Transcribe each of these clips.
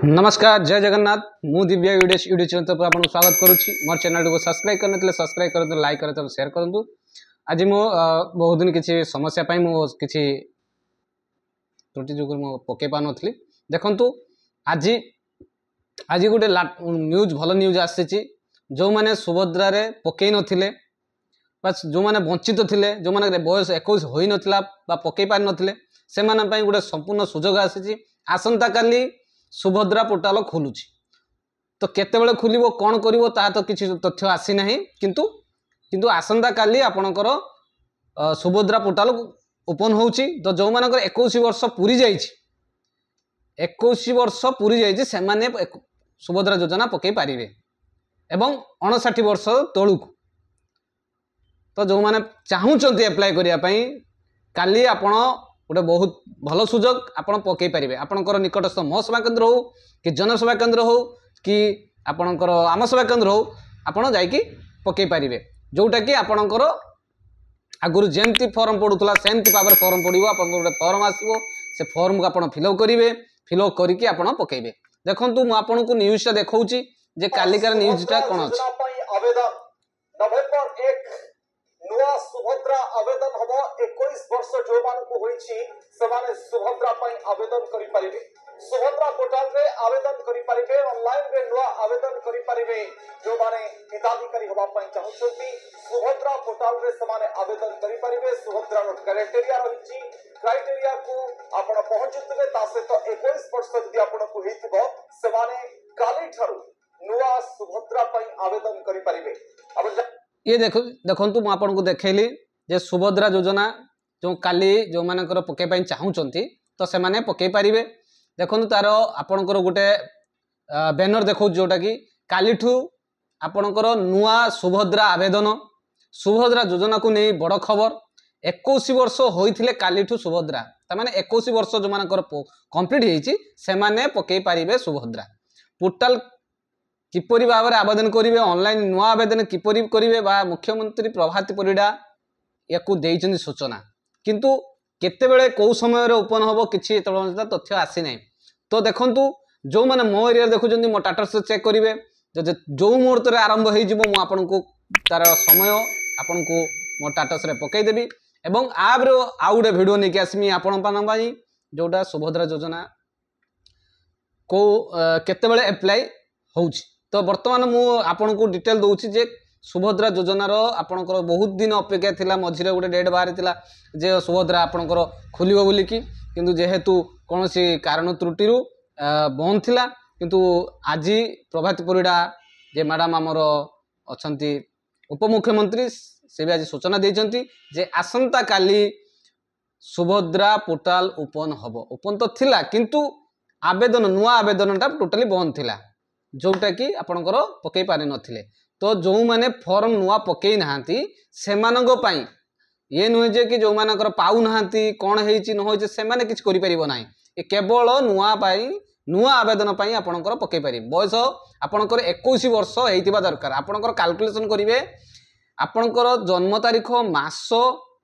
नमस्कार जय जगन्नाथ मु दिव्या यूट्यूब चैनल पर आपको स्वागत करुच्ची मोर चैनल को सब्सक्राइब करते सब्सक्राइब करते लाइक करते शेयर करूँ। आज मो बहुत दिन किसी समस्या मो किसी त्रुटि जो पकई पार नी देखु आज आज गोटे न्यूज भल न्यूज आसी जो मैंने सुभद्रा रे पकई नथिले बस जो मैंने वंचित थे जो मैंने बयस 21 हो नाला पकई पार नथिले से गोटे संपूर्ण सुजोग आसी आसंता काली सुभद्रा पोर्टाल खोलुची तो केतेबेले खुलिबो कोन करिवो ता तो किछि तथ्य आसी नाही किंतु आसंता काली आपणकर सुभद्रा पोर्टाल ओपन होउची तो जो मानकर 21 वर्ष पूरी जाइछि 21 वर्ष पूरी जाइछि से माने सुभद्रा योजना पकई पारिबे एवं 59 वर्ष तळुक तो जो माने चाहूचंती अप्लाई करिया पई काली आपण गोटे बहुत भल सुजोग आपड़ पकई पारे आपंकर निकटस्थ मो सेवा केन्द्र हो कि जनसेवा केन्द्र हो कि आपणकर आम सेवा केन्द्र हो आपड़ जाकि पकई पारे जोटा कि आपणकर आगुरी जमती फॉर्म पड़ूला सेमती भाव में फॉर्म पड़ो आप गोटे फॉर्म आसो से फॉर्म को आप फिलअप करेंगे फिलअप करके आप पकईबे। देखो मुझे को न्यूज़टा देखा जे कालिकार न्यूज़टा कौन अच्छे नुआ सुभद्रा आवेदन हम 21 वर्ष जो मानक होईची समाने सुभद्रा पई आवेदन करि परिबे सुभद्रा पोर्टल रे आवेदन करि परिबे ऑनलाइन रे नुआ आवेदन करि परिबे जो माने हिताधिकारी होबा पई चाहुछंती सुभद्रा पोर्टल रे समाने आवेदन करि परिबे सुभद्रा रो क्राइटेरिया रहिची क्राइटेरिया को आपण पहुंचुतबे ता से तो 21 वर्ष जदि आपण को हेतिबो समाने काली ठारू नुआ सुभद्रा पई आवेदन करि परिबे अब ये देखु मुझे आपको देखली जे सुभद्रा योजना जो काली जो मानकर पकई चाहूँगी तो से माने पकई पारे देखु तार आपणकर गोटे बैनर देखो जोटा कि काली आपणकर नुआ सुभद्रा आवेदन सुभद्रा योजना को नहीं बड़ खबर 21 वर्ष होते काली सुभद्रा तमाने 21 वर्ष जो मानकर कंप्लीट होती से माने पकई पारे सुभद्रा पोर्टाल किपरि भाव में आवेदन करेंगे ऑनलाइन नुआ आवेदन किपरि करेंगे मुख्यमंत्री प्रभात परिडा या देइछन सूचना किंतु केतेबेले कौ समय ओपन हम किसी तथ्य आसी ना तो देखु जो मैंने मो एरिया देखुं मो स्टेटस चेक करेंगे जो मुहूर्त आरंभ हो तार समय आपन को मो स्टेटस पकईदेवी एवं आप आउ गोटे भिड नहीं आसमी आपण जोटा सुभद्रा योजना को केतेबेले अप्लाई होउछि तो बर्तमान मु आपन को डिटेल दूची जे सुभद्रा योजनार आपणकर बहुत दिन अपेक्षा थिला मझिरे गोटे डेट बाहरी थिला जे सुभद्रा आपणकर खोलिबो बोलिकी किंतु जेहेतु कौन सी कारण त्रुटि बंद थिला किंतु आज प्रभात परिडा जे मैडम आमर अछंती उपमुख्यमंत्री से भी आज सूचना देइछंती जे आसंता काली सुभद्रा पोर्टाल ओपन हबो ओपन तो थिला किंतु आवेदन नुआ आवेदनटा टोटली बंद थिला जोटा कि आपणकर पकई पारि नथिले तो जो माने फॉर्म नुआ पकई नाहांती सेमानंग पई ये नुहे जे कि जो मानकर पाउ नाहांती कोन हेची न होय जे सेमाने किछ करि परिबो नाही ए केवल नुआ पई नुआ आवेदन पई आपणकर पकई पारि बयस आपणकर 21 वर्ष हेतिबा दरकार आपणकर कैलकुलेशन करिवे आपणकर जन्म तारीख मास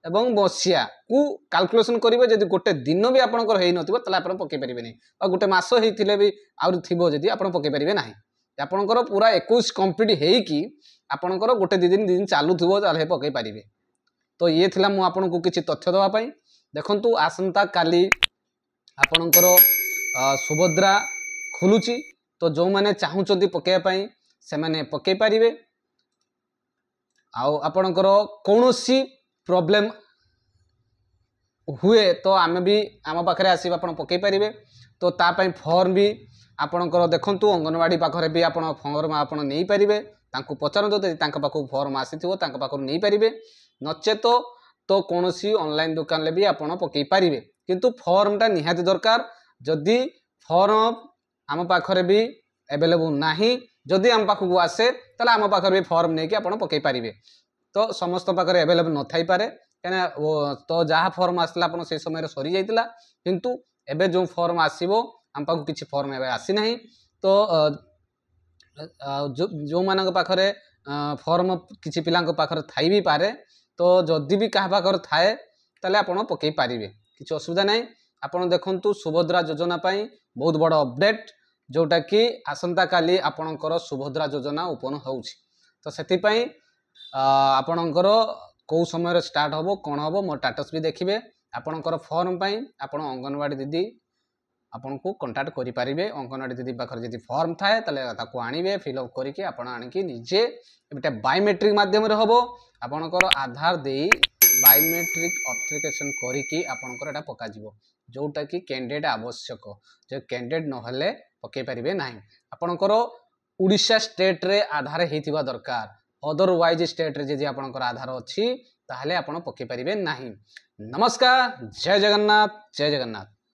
एवं बसिया को कैलकुलेशन करेंगे जब गोटे दिन भी आपंकर हो नथिबो आप पकई पारे नहीं और गोटे मास होते भी आउरी थिबो जदि आप पकई पारे ना आपंकर पूरा 21 कंप्लीट होइकी आपंकर गोटे दिन चालू थो पकई पारे तो ये थिला मु आपको किसी तथ्य देवाई देखु आसंता काली आपणकर सुभद्रा खोलुची तो जो मैंने चाहूँगी पकईवाई से मैंने पकई पारे आपणकर कौनसी प्रॉब्लम हुए तो आम भी आम पाखे आस पकई पारे तो तापाई फॉर्म भी आपणकर देखु अंगनवाड़ी पाखे भी आप फॉर्म आप नहीं पारे पचारत पाखु फॉर्म आसी पाखु नहीं पारे नचेत तो कौन सी ऑनलाइन दुकान भी आप पकई पारे किंतु फॉर्मटा निहाती दरकार जदि फॉर्म आम पाखे भी अवेलेबल नहीं जदि आम पाखक आसे ताले आम पाखे भी फॉर्म नहीं आप पकई पारे तो समस्त पाखे अवेलेबल न थाई पारे कहीं तो जहाँ फॉर्म आसला आप से समय सरी जाइतिला किंतु एबे जो फॉर्म आसीबो आम पाखु किछि फॉर्म एबे आसी नहीं तो जो मानक पाखरे फॉर्म किछि पिलांक पाखरे थाई भी पारे तो जदि भी कहा पाखरे थाए ताले आपण पकई पारिबे किछि असुविधा नहीं। आपण देखंतु सुभद्रा योजना पाई बहुत बड़ अपडेट जोटा कि आसंता काली आपणकर सुभद्रा योजना ओपन होउछि तो सेतिपई आपणकर कौ समय स्टार्ट हम कौन हम मो स्टाटस भी देखिए आपणकर फॉर्म पाई आपण अंगनवाड़ी दीदी आपन को कांटेक्ट करि परिबे अंगनवाड़ी दीदी पाखर जदि फॉर्म थाए तले ताको आनिबे फिलअप करिके आपण आनिकी निजे एटा बायोमेट्रिक माध्यम रे हबो आपणकर आधार देई बायोमेट्रिक ऑथेंटिकेशन करिकी आपणकर एटा पका जिवो जोटा कि कैंडिडेट आवश्यक जे कैंडिडेट न हले पके परिबे नाही आपणकर उड़ीसा स्टेट रे आधार हेतिबा दरकार अदरवाइज स्टेट रे जदि आपणकर आधार अछि ताहले आपण पके परिबे नाही। नमस्कार, जय जगन्नाथ, जय जगन्नाथ।